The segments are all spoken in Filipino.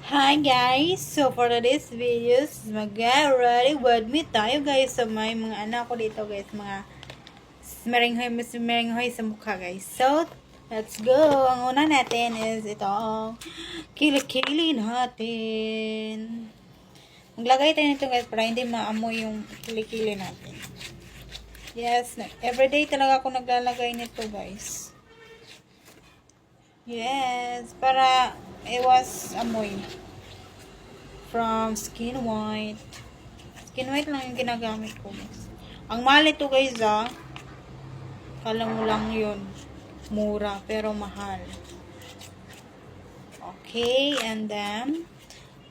Hi guys! So for today's videos, mag-ready with me tayo guys sa may mga anak ko dito guys, mga merenghoy sa mukha guys. So, let's go! Ang una natin is itong kilikili natin. Maglagay tayo nito guys para hindi maamoy yung kilikili natin. Yes, everyday talaga ako naglalagay nito guys. Yes, para iwas amoy. From Skin White. Skin White lang yung ginagamit ko guys. Ang mahal ito guys Kala mo lang yun. Mura pero mahal. Okay, and then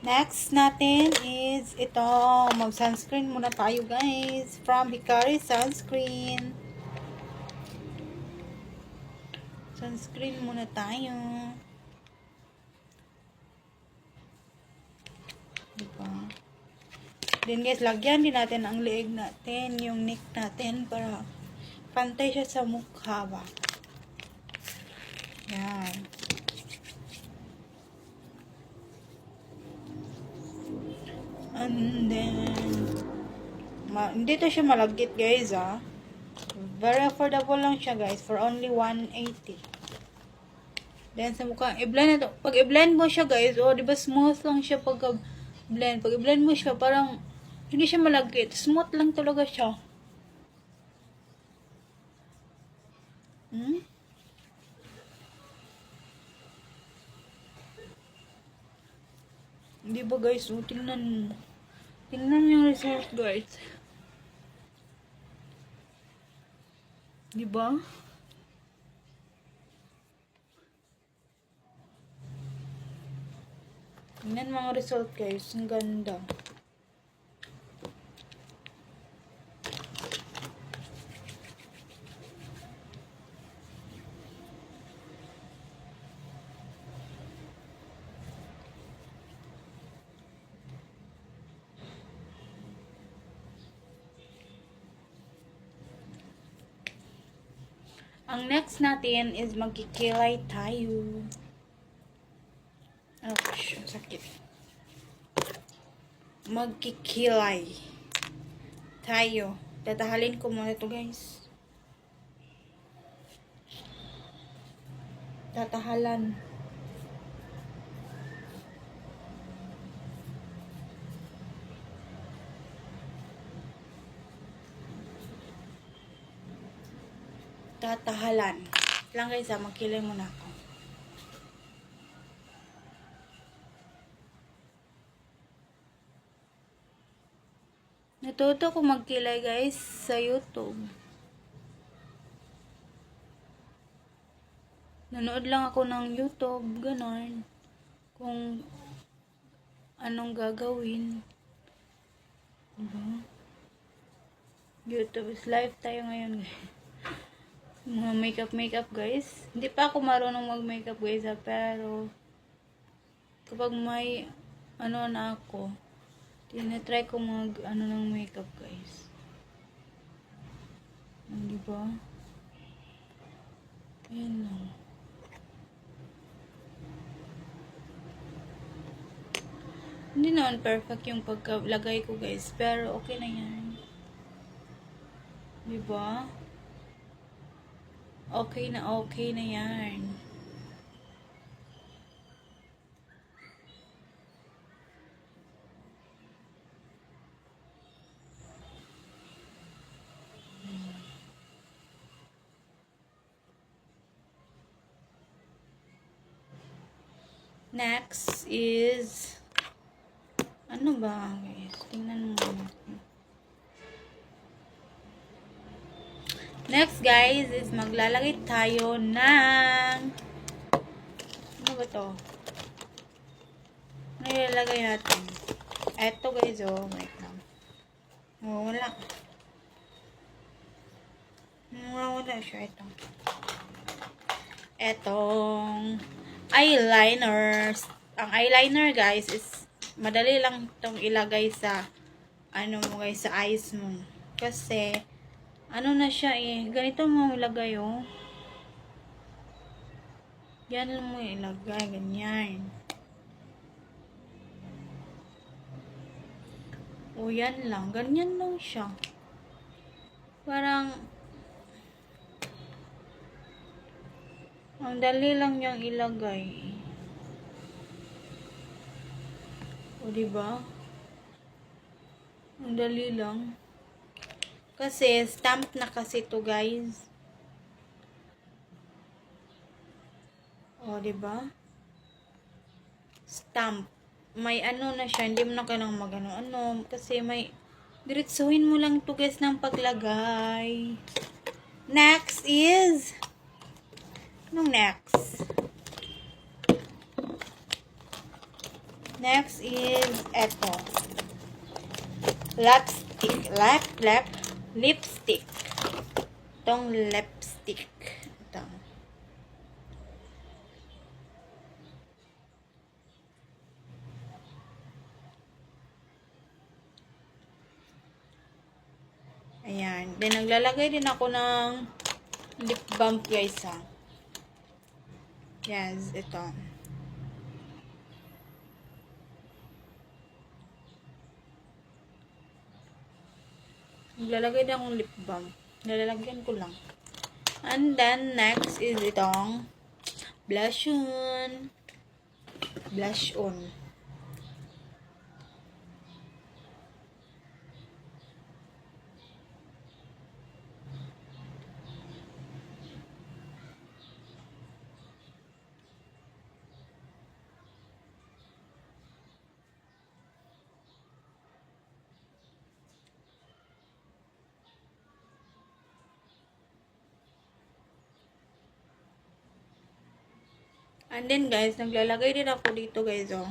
next natin is ito. Mag-sunscreen muna tayo guys. From Hikari Sunscreen. Sunscreen muna tayo. Diba? Then guys, lagyan din natin ang leeg natin, yung neck natin para pantay siya sa mukha ba. Yan. And then hindi to siya malagkit guys Very affordable lang siya guys for only 180. Then sa mukha, i-blend ito. Pag i-blend mo siya guys, di ba smooth lang siya pag-blend. Pag i-blend mo siya, parang hindi siya malagkit. Smooth lang talaga siya. Hindi ba guys? Tingnan mo. Tingnan yung result guys. Di ba? Tingnan mga result guys. Ang ganda. Ang next natin is magkikilay tayo. Ouch, sakit. Magkikilay tayo. Tatahalin ko muna ito guys. Tatahalan. Tatahalan. Lang guys magkilay muna ako. Natuto ko magkilay guys sa YouTube. Nanood lang ako ng YouTube, ganon. Kung anong gagawin. Diba? YouTube is live tayo ngayon guys. Mga makeup guys. Hindi pa ako marunong mag-makeup guys pero kapag may na ako, tinatry ko ng makeup guys. Diba? Ayan lang. Hindi naman perfect yung pagkalagay ko guys pero okay na yan. Diba? Okay na yan. Next is ano ba guys? Tingnan mo. Next guys is maglalagay tayo ng ano ba to? Ano ilalagay natin? Eto guys wait lang. Wala siya ito. Etong eyeliners. Ang eyeliner guys is madali lang itong ilagay sa mo guys sa eyes mo. Kasi ano na siya ganito mo ilagay Yan mo ilagay, ganyan. O, yan lang. Ganyan lang siya. Parang, ang dali lang niyang ilagay. O, diba? Ang dali lang. Kasi, stamp na kasi to guys. O, diba? Stamp. May ano na siya. Hindi mo na kailangang mag-ano. Kasi may, diretsuhin mo lang to guys ng paglagay. Next is, anong next? Next is, eto. Lipstick. Itong lipstick. Ito. Ayan. Then, naglalagay din ako ng lip balm guys, ha. Yes, ito. Naglalagay din akong lip balm. Nalalagyan ko lang. And then, next is itong blush on. Blush on. And then guys, naglalagay din ako dito guys, oh.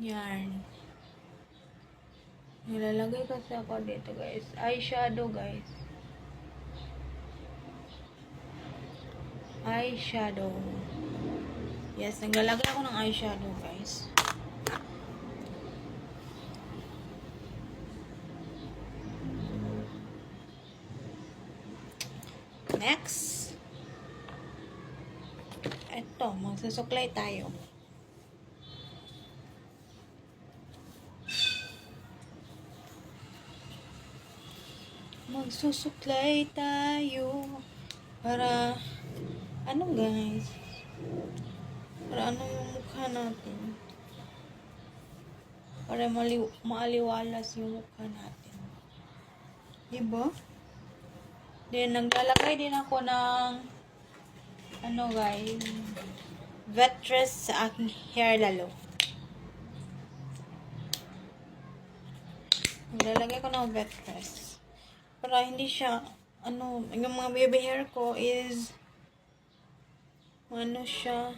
Yan. Nilalagay kasi ako dito guys. Eyeshadow guys. Eyeshadow. Yes, naglalagay ako ng eyeshadow guys. Next. Ito, magsusuklay tayo. Magsusuklay tayo. Para, ano guys? Para ano yung mukha natin? Para maaliwalas yung mukha natin. Diba? Then, naglalagay din ako ng ano guys, Vetress sa aking hair lalo. Nilalagay ko ng Vetress para hindi siya, ano, yung mga baby hair ko is, ano siya,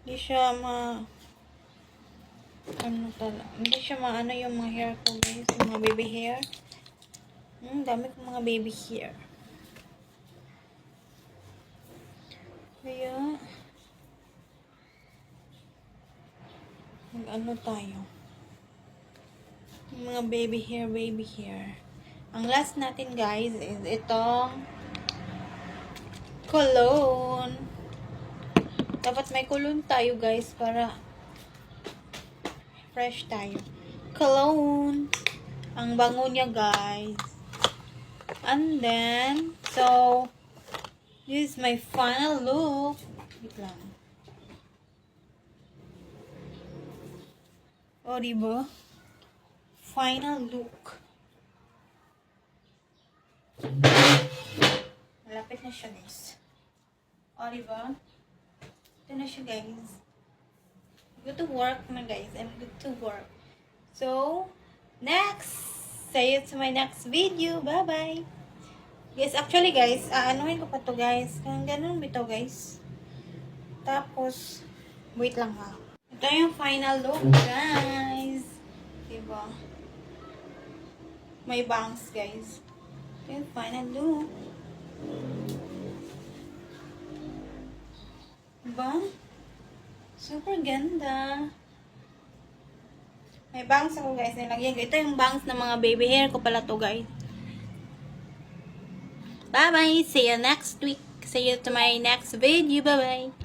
hindi siya hindi siya ano yung mga hair ko guys, yung mga baby hair. Dami kong mga baby hair. Kaya, mag-ano tayo. Mga baby hair. Ang last natin guys is itong cologne. Dapat may cologne tayo guys para fresh tayo. Cologne. Ang bango niya guys. And then, so, this is my final look. Wait lang. O, diba? Final look. Malapit na siya, guys. O, diba? Ito na siya, guys. Good to work na, guys. I'm good to work. So, next. See you to my next video. Bye-bye. Guys, actually guys, anuhin ko pa to guys. Ganun ba ito guys? Tapos, wait lang ha. Ito yung final look guys. Diba? May bangs guys. Ito yung final look. Diba? Super ganda. May bangs ako guys. Nilagyan ko. Ito yung bangs ng mga baby hair ko pala to guys. Bye-bye. See you next week. See you to my next video. Bye-bye.